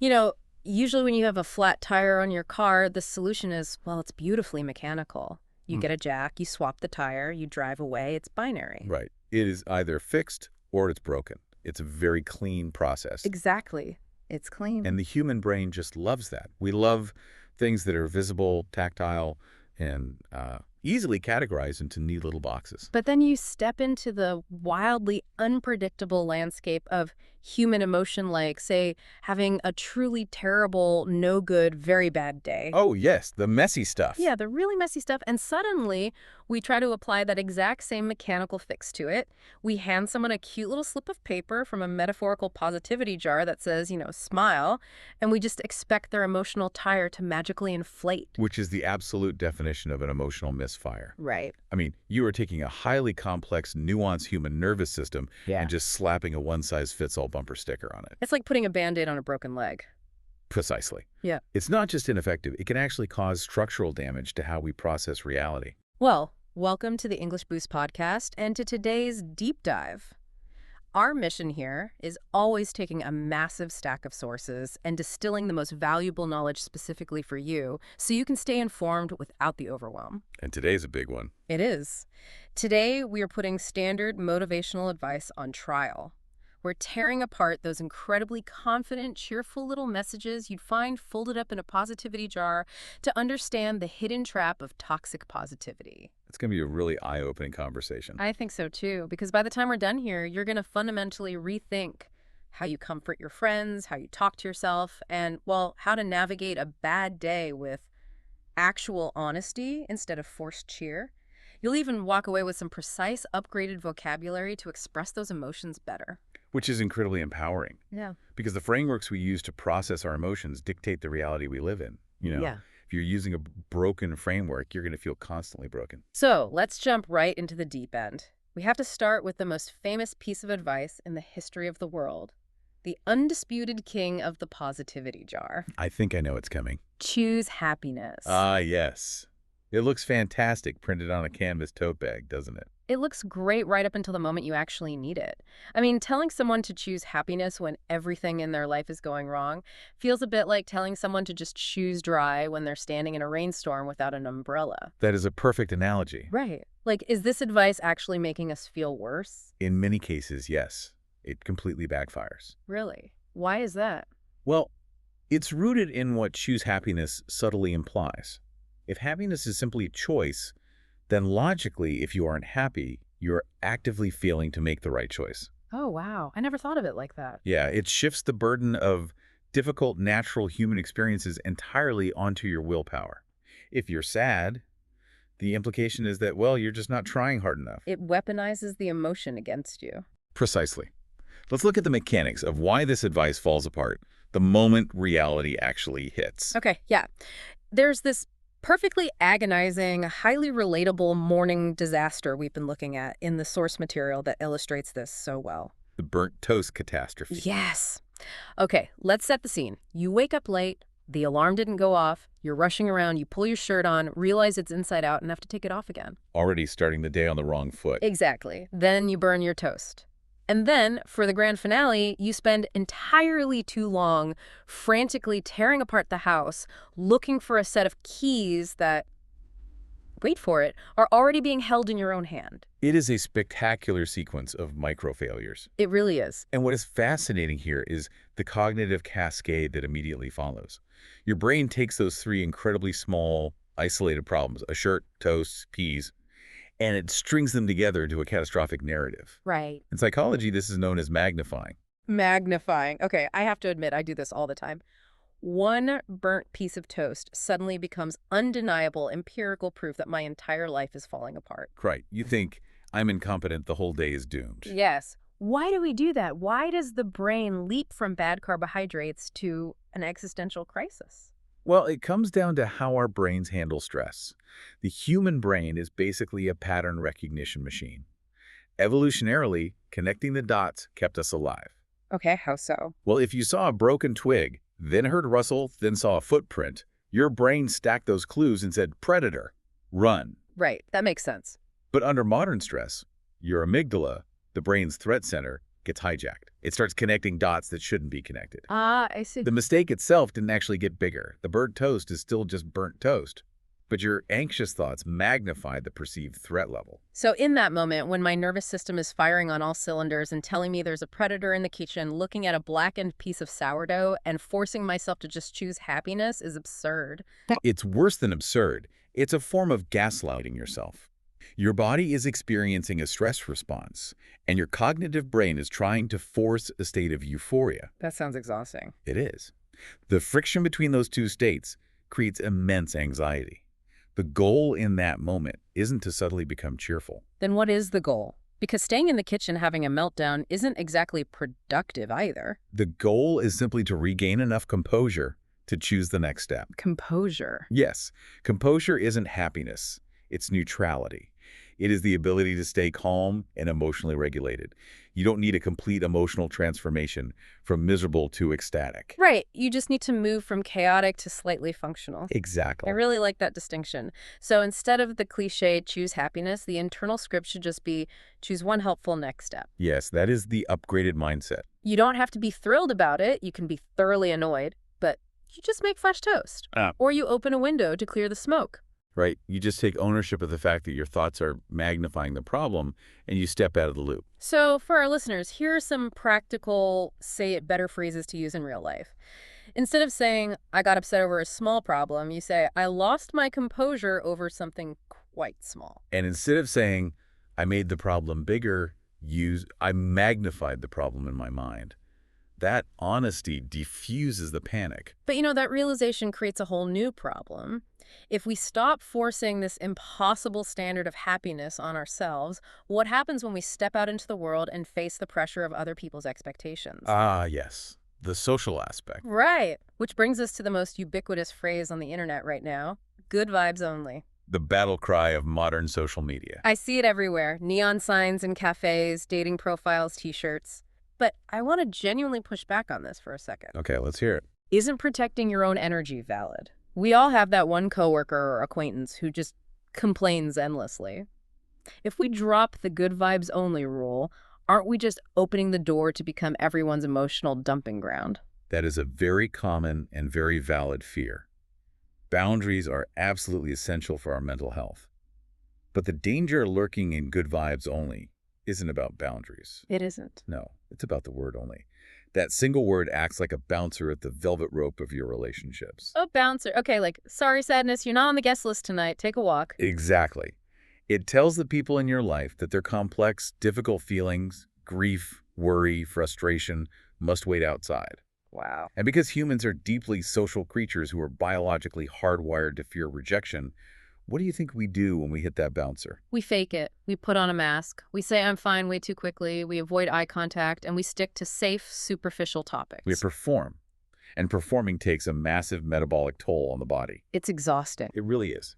You know, usually when you have a flat tire on your car, the solution is, well, it's beautifully mechanical. You Hmm. get a jack, you swap the tire, you drive away, it's binary. Right. It is either fixed or it's broken. It's a very clean process. Exactly. It's And clean. the human brain just loves that. We love things that are visible, tactile, and easily categorized into neat little boxes. But then you step into the wildly unpredictable landscape of human emotion, like, say, having a truly terrible, no good, very bad day. Oh, yes, the messy stuff. Yeah, the really messy stuff. And suddenly, we try to apply that exact same mechanical fix to it. We hand someone a cute little slip of paper from a metaphorical positivity jar that says, smile, and we just expect their emotional tire to magically inflate. Which is the absolute definition of an emotional misfire. Right. I mean, you are taking a highly complex, nuanced human nervous system Yeah. and just slapping a one-size-fits-all bumper sticker on it. It's like putting a Band-Aid on a broken leg. Precisely. Yeah. It's not just ineffective, it can actually cause structural damage to how we process reality. Well, welcome to the English Boost podcast and to today's deep dive. Our mission here is always taking a massive stack of sources and distilling the most valuable knowledge specifically for you so you can stay informed without the overwhelm. And today's a big one. It is. Today, we are putting standard motivational advice on trial. We're tearing apart those incredibly confident, cheerful little messages you'd find folded up in a positivity jar to understand the hidden trap of toxic positivity. It's going to be a really eye-opening conversation. I think so too, because by the time we're done here, you're going to fundamentally rethink how you comfort your friends, how you talk to yourself, and, well, how to navigate a bad day with actual honesty instead of forced cheer. You'll even walk away with some precise, upgraded vocabulary to express those emotions better. Which is incredibly empowering, Yeah. because the frameworks we use to process our emotions dictate the reality we live in. Yeah. If you're using a broken framework, you're going to feel constantly broken. So let's jump right into the deep end. We have to start with the most famous piece of advice in the history of the world, the undisputed king of the positivity jar. I think I know it's coming. Choose happiness. Ah, yes. It looks fantastic printed on a canvas tote bag, doesn't it? It looks great right up until the moment you actually need it. I mean, telling someone to choose happiness when everything in their life is going wrong feels a bit like telling someone to just choose dry when they're standing in a rainstorm without an umbrella. That is a perfect analogy. Right. Like, is this advice actually making us feel worse? In many cases, yes. It completely backfires. Really? Why is that? Well, it's rooted in what choose happiness subtly implies. If happiness is simply a choice, then logically, if you aren't happy, you're actively failing to make the right choice. Oh, wow. I never thought of it like that. Yeah, it shifts the burden of difficult, natural human experiences entirely onto your willpower. If you're sad, the implication is that, well, you're just not trying hard enough. It weaponizes the emotion against you. Precisely. Let's look at the mechanics of why this advice falls apart the moment reality actually hits. Okay, yeah. There's this perfectly agonizing, highly relatable morning disaster we've been looking at in the source material that illustrates this so well. The burnt toast catastrophe. Yes. Okay, let's set the scene. You wake up late, the alarm didn't go off, you're rushing around, you pull your shirt on, realize it's inside out, and have to take it off again. Already starting the day on the wrong foot. Exactly. Then you burn your toast. And then, for the grand finale, you spend entirely too long frantically tearing apart the house, looking for a set of keys that, wait for it, are already being held in your own hand. It is a spectacular sequence of micro-failures. It really is. And what is fascinating here is the cognitive cascade that immediately follows. Your brain takes those three incredibly small, isolated problems, a shirt, toast, peas, and it strings them together into a catastrophic narrative. Right. In psychology, this is known as magnifying. Magnifying. Okay, I have to admit, I do this all the time. One burnt piece of toast suddenly becomes undeniable empirical proof that my entire life is falling apart. Right. You think, I'm incompetent, the whole day is doomed. Yes. Why do we do that? Why does the brain leap from bad carbohydrates to an existential crisis? Well, it comes down to how our brains handle stress. The human brain is basically a pattern recognition machine. Evolutionarily, connecting the dots kept us alive. Okay, how so? Well, if you saw a broken twig, then heard rustle, then saw a footprint, your brain stacked those clues and said, predator, run. Right, that makes sense. But under modern stress, your amygdala, the brain's threat center, gets hijacked. It starts connecting dots that shouldn't be connected. Ah, I see. The mistake itself didn't actually get bigger. The burnt toast is still just burnt toast. But your anxious thoughts magnify the perceived threat level. So in that moment, when my nervous system is firing on all cylinders and telling me there's a predator in the kitchen, looking at a blackened piece of sourdough and forcing myself to just choose happiness is absurd. It's worse than absurd. It's a form of gaslighting yourself. Your body is experiencing a stress response, and your cognitive brain is trying to force a state of euphoria. That sounds exhausting. It is. The friction between those two states creates immense anxiety. The goal in that moment isn't to suddenly become cheerful. Then what is the goal? Because staying in the kitchen having a meltdown isn't exactly productive either. The goal is simply to regain enough composure to choose the next step. Composure. Yes, composure isn't happiness. It's neutrality. It is the ability to stay calm and emotionally regulated. You don't need a complete emotional transformation from miserable to ecstatic. Right. You just need to move from chaotic to slightly functional. Exactly. I really like that distinction. So instead of the cliche choose happiness, the internal script should just be choose one helpful next step. Yes, that is the upgraded mindset. You don't have to be thrilled about it. You can be thoroughly annoyed, but you just make fresh toast. Or you open a window to clear the smoke. Right? You just take ownership of the fact that your thoughts are magnifying the problem and you step out of the loop. So for our listeners, here are some practical, say it better phrases to use in real life. Instead of saying, I got upset over a small problem, you say, I lost my composure over something quite small. And instead of saying, I made the problem bigger, use, I magnified the problem in my mind. That honesty diffuses the panic. But that realization creates a whole new problem. If we stop forcing this impossible standard of happiness on ourselves, what happens when we step out into the world and face the pressure of other people's expectations? Ah, yes. The social aspect. Right. Which brings us to the most ubiquitous phrase on the internet right now, good vibes only. The battle cry of modern social media. I see it everywhere. Neon signs in cafes, dating profiles, t-shirts. But I want to genuinely push back on this for a second. Okay, let's hear it. Isn't protecting your own energy valid? We all have that one coworker or acquaintance who just complains endlessly. If we drop the good vibes only rule, aren't we just opening the door to become everyone's emotional dumping ground? That is a very common and very valid fear. Boundaries are absolutely essential for our mental health. But the danger lurking in good vibes only isn't about boundaries. It isn't. No, it's about the word only. That single word acts like a bouncer at the velvet rope of your relationships. A bouncer. Okay, like, sorry, sadness, you're not on the guest list tonight. Take a walk. Exactly. It tells the people in your life that their complex, difficult feelings, grief, worry, frustration, must wait outside. Wow. And because humans are deeply social creatures who are biologically hardwired to fear rejection, what do you think we do when we hit that bouncer? We fake it. We put on a mask. We say I'm fine way too quickly. We avoid eye contact, and we stick to safe, superficial topics. We perform. And performing takes a massive metabolic toll on the body. It's exhausting. It really is.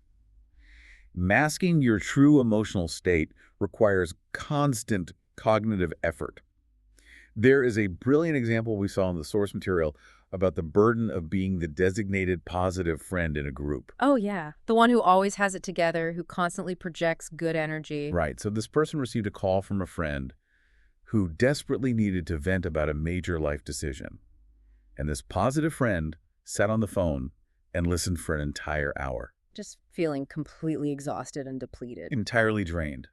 Masking your true emotional state requires constant cognitive effort. There is a brilliant example we saw in the source material about the burden of being the designated positive friend in a group. Oh, yeah. The one who always has it together, who constantly projects good energy. Right. So this person received a call from a friend who desperately needed to vent about a major life decision. And this positive friend sat on the phone and listened for an entire hour. Just feeling completely exhausted and depleted. Entirely drained.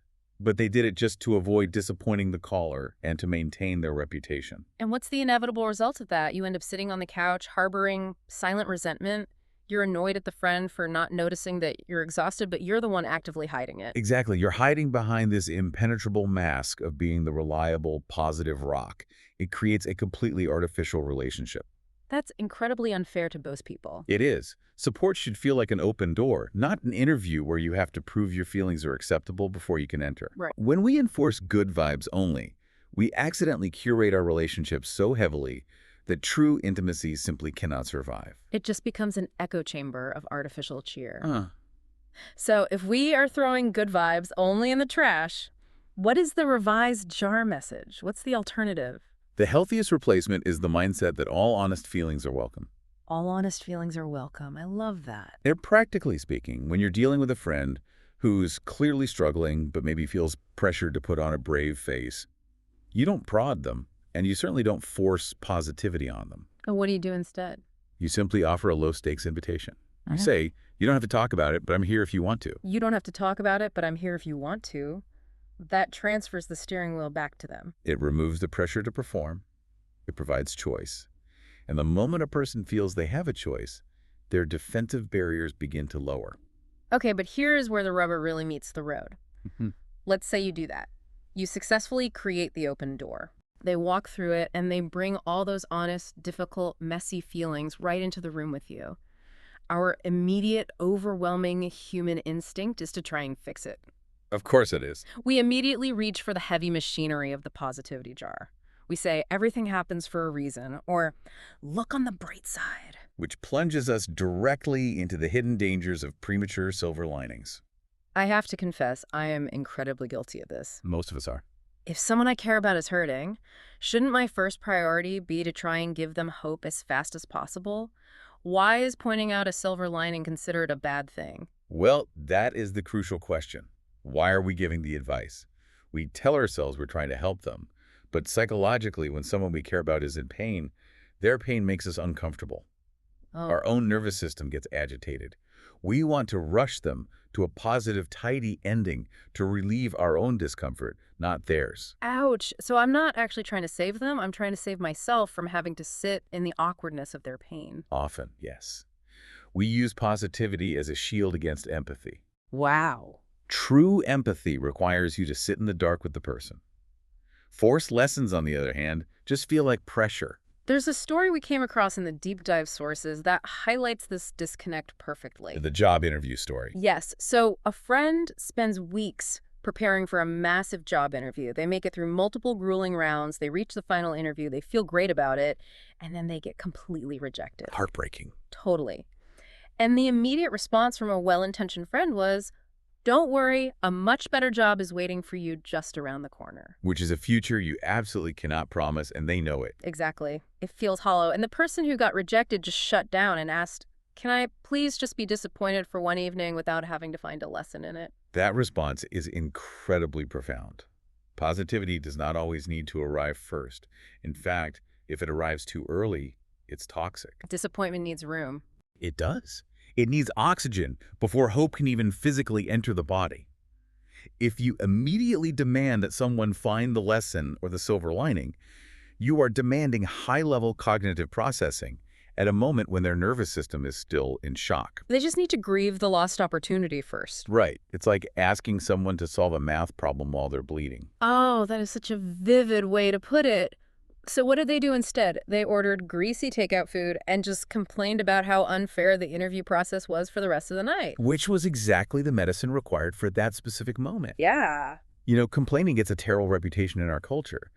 But they did it just to avoid disappointing the caller and to maintain their reputation. And what's the inevitable result of that? You end up sitting on the couch, harboring silent resentment. You're annoyed at the friend for not noticing that you're exhausted, but you're the one actively hiding it. Exactly. You're hiding behind this impenetrable mask of being the reliable, positive rock. It creates a completely artificial relationship. That's incredibly unfair to both people. It is. Support should feel like an open door, not an interview where you have to prove your feelings are acceptable before you can enter. Right. When we enforce good vibes only, we accidentally curate our relationships so heavily that true intimacy simply cannot survive. It just becomes an echo chamber of artificial cheer. So if we are throwing good vibes only in the trash, what is the revised jar message? What's the alternative? The healthiest replacement is the mindset that all honest feelings are welcome. All honest feelings are welcome. I love that. They're practically speaking, when you're dealing with a friend who's clearly struggling but maybe feels pressured to put on a brave face, You don't prod them, and you certainly don't force positivity on them. And what do you do instead? You simply offer a low-stakes invitation. You Uh-huh. say, you don't have to talk about it, but I'm here if you want to. You don't have to talk about it, but I'm here if you want to. That transfers the steering wheel back to them. It removes the pressure to perform. It provides choice. And the moment a person feels they have a choice, their defensive barriers begin to lower. Okay, but here's where the rubber really meets the road. Mhm. Let's say you do that. You successfully create the open door. They walk through it and they bring all those honest, difficult, messy feelings right into the room with you. Our immediate, overwhelming human instinct is to try and fix it. Of course it is. We immediately reach for the heavy machinery of the positivity jar. We say, everything happens for a reason, or look on the bright side. Which plunges us directly into the hidden dangers of premature silver linings. I have to confess, I am incredibly guilty of this. Most of us are. If someone I care about is hurting, shouldn't my first priority be to try and give them hope as fast as possible? Why is pointing out a silver lining considered a bad thing? Well, that is the crucial question. Why are we giving the advice? We tell ourselves we're trying to help them, but psychologically, when someone we care about is in pain, their pain makes us uncomfortable. Oh, Our own nervous system gets agitated. We want to rush them to a positive, tidy ending to relieve our own discomfort, not theirs. ouch. So I'm not actually trying to save them. I'm trying to save myself from having to sit in the awkwardness of their pain. Often, yes. We use positivity as a shield against empathy. Wow. True empathy requires you to sit in the dark with the person. Forced lessons, on the other hand, just feel like pressure. There's a story we came across in the deep dive sources that highlights this disconnect perfectly. The job interview story. Yes. So a friend spends weeks preparing for a massive job interview. They make it through multiple grueling rounds. They reach the final interview. They feel great about it. And then they get completely rejected. Heartbreaking. Totally. And the immediate response from a well-intentioned friend was, don't worry, a much better job is waiting for you just around the corner. Which is a future you absolutely cannot promise, and they know it. Exactly. It feels hollow. And the person who got rejected just shut down and asked, can I please just be disappointed for one evening without having to find a lesson in it? That response is incredibly profound. Positivity does not always need to arrive first. In fact, if it arrives too early, it's toxic. Disappointment needs room. It does. It needs oxygen before hope can even physically enter the body. If you immediately demand that someone find the lesson or the silver lining, you are demanding high-level cognitive processing at a moment when their nervous system is still in shock. They just need to grieve the lost opportunity first. Right. It's like asking someone to solve a math problem while they're bleeding. Oh, that is such a vivid way to put it. So what did they do instead? They ordered greasy takeout food and just complained about how unfair the interview process was for the rest of the night. Which was exactly the medicine required for that specific moment. Yeah. You know, complaining gets a terrible reputation in our culture.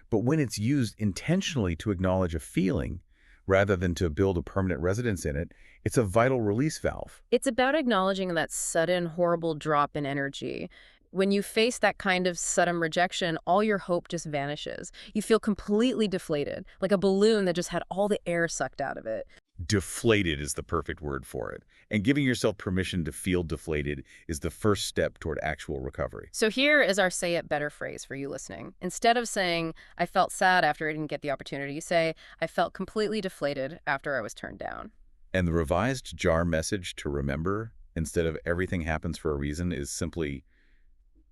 But when it's used intentionally to acknowledge a feeling, rather than to build a permanent residence in it, it's a vital release valve. It's about acknowledging that sudden, horrible drop in energy. When you face that kind of sudden rejection, all your hope just vanishes. You feel completely deflated, like a balloon that just had all the air sucked out of it. Deflated is the perfect word for it. And giving yourself permission to feel deflated is the first step toward actual recovery. So here is our say it better phrase for you listening. Instead of saying, I felt sad after I didn't get the opportunity, you say, I felt completely deflated after I was turned down. And the revised jar message to remember, instead of everything happens for a reason, is simply,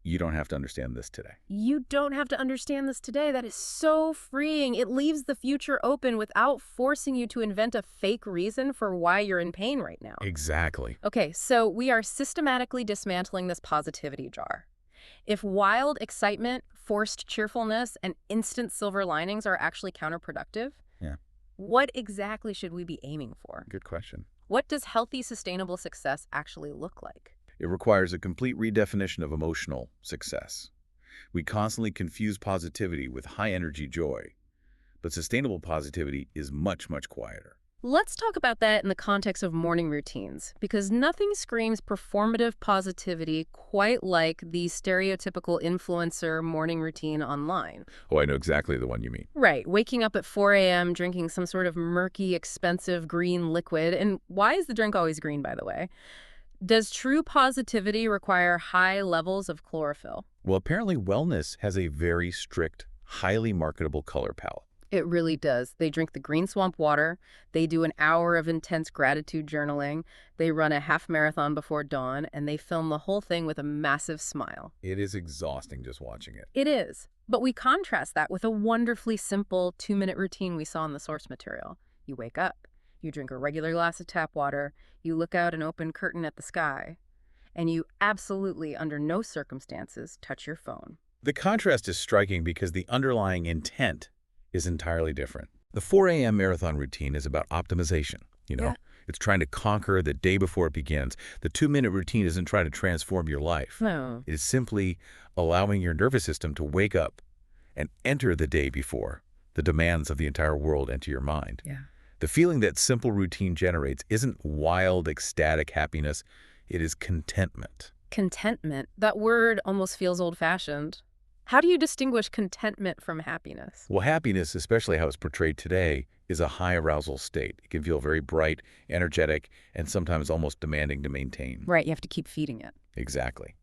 you don't have to understand this today. You don't have to understand this today. That is so freeing. It leaves the future open without forcing you to invent a fake reason for why you're in pain right now. Exactly. Okay, so we are systematically dismantling this positivity jar. If wild excitement, forced cheerfulness, and instant silver linings are actually counterproductive, Yeah. what exactly should we be aiming for? Good question. What does healthy, sustainable success actually look like? It requires a complete redefinition of emotional success. We constantly confuse positivity with high-energy joy, but sustainable positivity is much, much quieter. Let's talk about that in the context of morning routines, because nothing screams performative positivity quite like the stereotypical influencer morning routine online. Oh, I know exactly the one you mean. Right, waking up at 4 a.m., drinking some sort of murky, expensive green liquid. And why is the drink always green, by the way? Does true positivity require high levels of chlorophyll? Well, apparently wellness has a very strict highly marketable color palette. It really does. They drink the green swamp water. They do an hour of intense gratitude journaling. They run a half marathon before dawn, and they film the whole thing with a massive smile. It is exhausting just watching it. It is. But we contrast that with a wonderfully simple 2-minute routine we saw in the source material. You wake up, you drink a regular glass of tap water, you look out an open curtain at the sky, and you absolutely, under no circumstances, touch your phone. The contrast is striking because the underlying intent is entirely different. The 4 a.m. marathon routine is about optimization, Yeah. It's trying to conquer the day before it begins. The 2-minute routine isn't trying to transform your life. No. It is simply allowing your nervous system to wake up and enter the day before the demands of the entire world enter your mind. Yeah. The feeling that simple routine generates isn't wild, ecstatic happiness. It is contentment. Contentment. That word almost feels old-fashioned. How do you distinguish contentment from happiness? Well, happiness, especially how it's portrayed today, is a high arousal state. It can feel very bright, energetic, and sometimes almost demanding to maintain. Right, you have to keep feeding it. Exactly.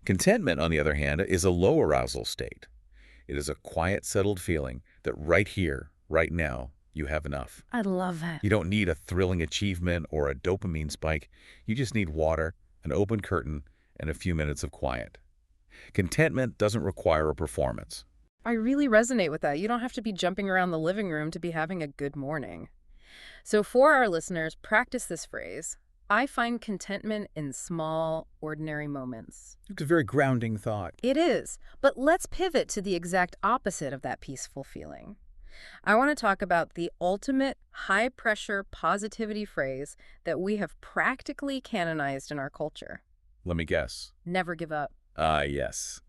Contentment, on the other hand, is a low arousal state. It is a quiet, settled feeling that right here, right now, you have enough. I love that. You don't need a thrilling achievement or a dopamine spike. You just need water, an open curtain, and a few minutes of quiet. Contentment doesn't require a performance. I really resonate with that. You don't have to be jumping around the living room to be having a good morning. So for our listeners, practice this phrase. I find contentment in small, ordinary moments. It's a very grounding thought. It is, but let's pivot to the exact opposite of that peaceful feeling. I want to talk about the ultimate high-pressure positivity phrase that we have practically canonized in our culture. Let me guess. Never give up. Yes.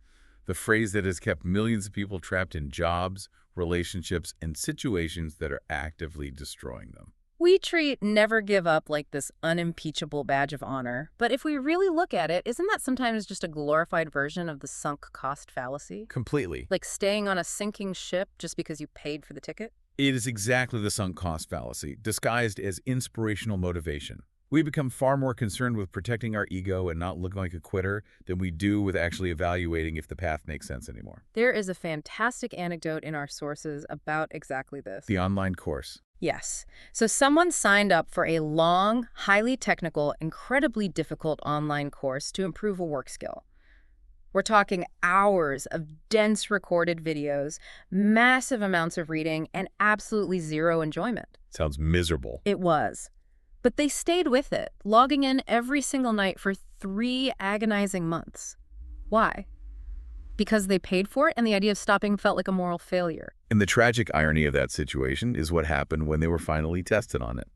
The phrase that has kept millions of people trapped in jobs, relationships, and situations that are actively destroying them. We treat never give up like this unimpeachable badge of honor, but if we really look at it, isn't that sometimes just a glorified version of the sunk cost fallacy? Completely. Like staying on a sinking ship just because you paid for the ticket? It is exactly the sunk cost fallacy, disguised as inspirational motivation. We become far more concerned with protecting our ego and not looking like a quitter than we do with actually evaluating if the path makes sense anymore. There is a fantastic anecdote in our sources about exactly this. The online course. Yes. So someone signed up for a long, highly technical, incredibly difficult online course to improve a work skill. We're talking hours of dense recorded videos, massive amounts of reading, and absolutely zero enjoyment. Sounds miserable. It was. But they stayed with it, logging in every single night for 3 agonizing months. Why? Because they paid for it and the idea of stopping felt like a moral failure. And the tragic irony of that situation is what happened when they were finally tested on it.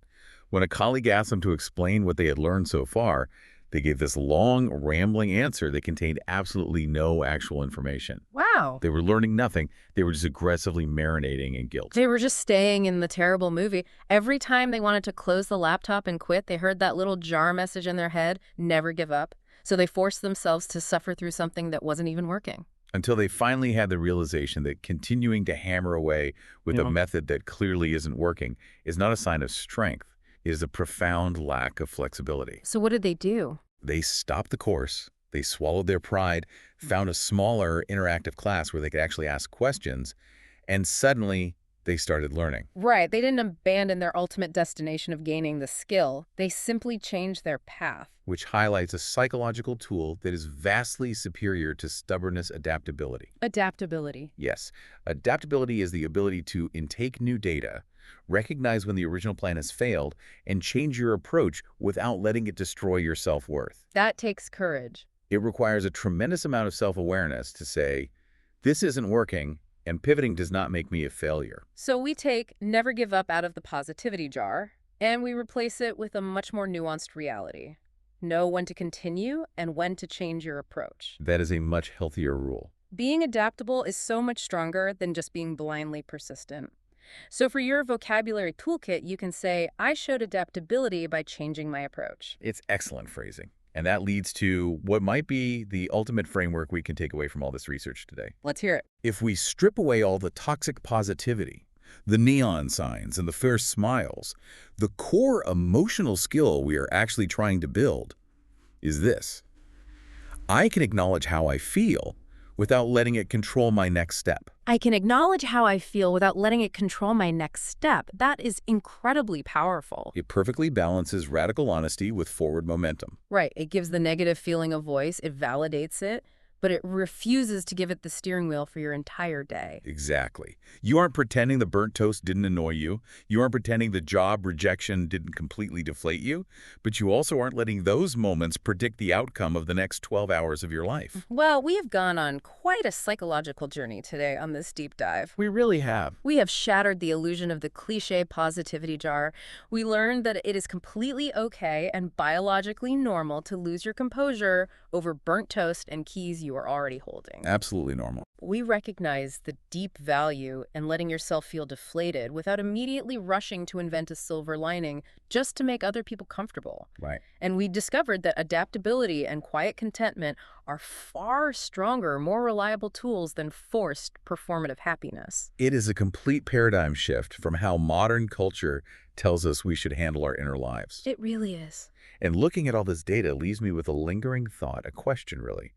When a colleague asked them to explain what they had learned so far, they gave this long, rambling answer that contained absolutely no actual information. Wow. They were learning nothing. They were just aggressively marinating in guilt. They were just staying in the terrible movie. Every time they wanted to close the laptop and quit, they heard that little jar message in their head, never give up. So they forced themselves to suffer through something that wasn't even working. Until they finally had the realization that continuing to hammer away with a method that clearly isn't working is not a sign of strength. It is a profound lack of flexibility. So what did they do? They stopped the course. They swallowed their pride, found a smaller interactive class where they could actually ask questions, and suddenly they started learning. Right. They didn't abandon their ultimate destination of gaining the skill. They simply changed their path. Which highlights a psychological tool that is vastly superior to stubbornness adaptability. Adaptability. Yes, adaptability is the ability to intake new data, recognize when the original plan has failed, and change your approach without letting it destroy your self-worth. That takes courage. It requires a tremendous amount of self-awareness to say, this isn't working, and pivoting does not make me a failure. So we take never give up out of the positivity jar, and we replace it with a much more nuanced reality. Know when to continue and when to change your approach. That is a much healthier rule. Being adaptable is so much stronger than just being blindly persistent. So for your vocabulary toolkit, you can say, I showed adaptability by changing my approach. It's excellent phrasing. And that leads to what might be the ultimate framework we can take away from all this research today. Let's hear it. If we strip away all the toxic positivity, the neon signs and the fierce smiles, the core emotional skill we are actually trying to build is this. I can acknowledge how I feel without letting it control my next step. I can acknowledge how I feel without letting it control my next step. That is incredibly powerful. It perfectly balances radical honesty with forward momentum. Right. It gives the negative feeling a voice, it validates it, but it refuses to give it the steering wheel for your entire day. Exactly. You aren't pretending the burnt toast didn't annoy you. You aren't pretending the job rejection didn't completely deflate you. But you also aren't letting those moments predict the outcome of the next 12 hours of your life. Well, we have gone on quite a psychological journey today on this deep dive. We really have. We have shattered the illusion of the cliche positivity jar. We learned that it is completely okay and biologically normal to lose your composure over burnt toast and keys you are already holding. Absolutely normal. We recognize the deep value in letting yourself feel deflated without immediately rushing to invent a silver lining just to make other people comfortable. Right. And we discovered that adaptability and quiet contentment are far stronger, more reliable tools than forced performative happiness. It is a complete paradigm shift from how modern culture tells us we should handle our inner lives. It really is. And looking at all this data leaves me with a lingering thought, a question really,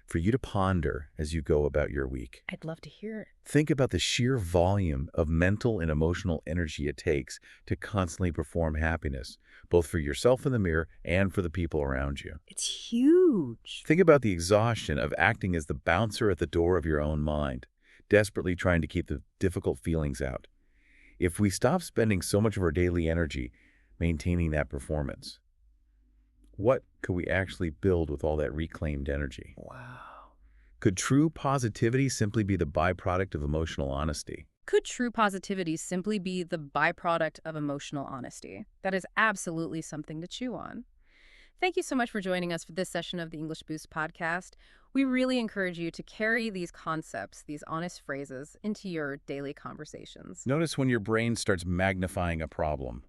for you to ponder as you go about your week. I'd love to hear it. Think about the sheer volume of mental and emotional energy it takes to constantly perform happiness, both for yourself in the mirror and for the people around you. It's huge. Think about the exhaustion of acting as the bouncer at the door of your own mind, desperately trying to keep the difficult feelings out. If we stop spending so much of our daily energy maintaining that performance, what could we actually build with all that reclaimed energy? Wow. Could true positivity simply be the byproduct of emotional honesty? Could true positivity simply be the byproduct of emotional honesty? That is absolutely something to chew on. Thank you so much for joining us for this session of the English Boost podcast. We really encourage you to carry these concepts, these honest phrases, into your daily conversations. Notice when your brain starts magnifying a problem.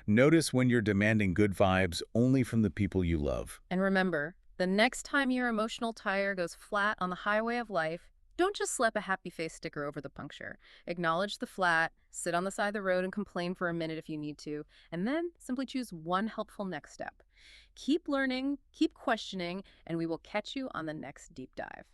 Notice when you're demanding good vibes only from the people you love. And remember, the next time your emotional tire goes flat on the highway of life, don't just slap a happy face sticker over the puncture. Acknowledge the flat, sit on the side of the road and complain for a minute if you need to, and then simply choose one helpful next step. Keep learning, keep questioning, and we will catch you on the next deep dive.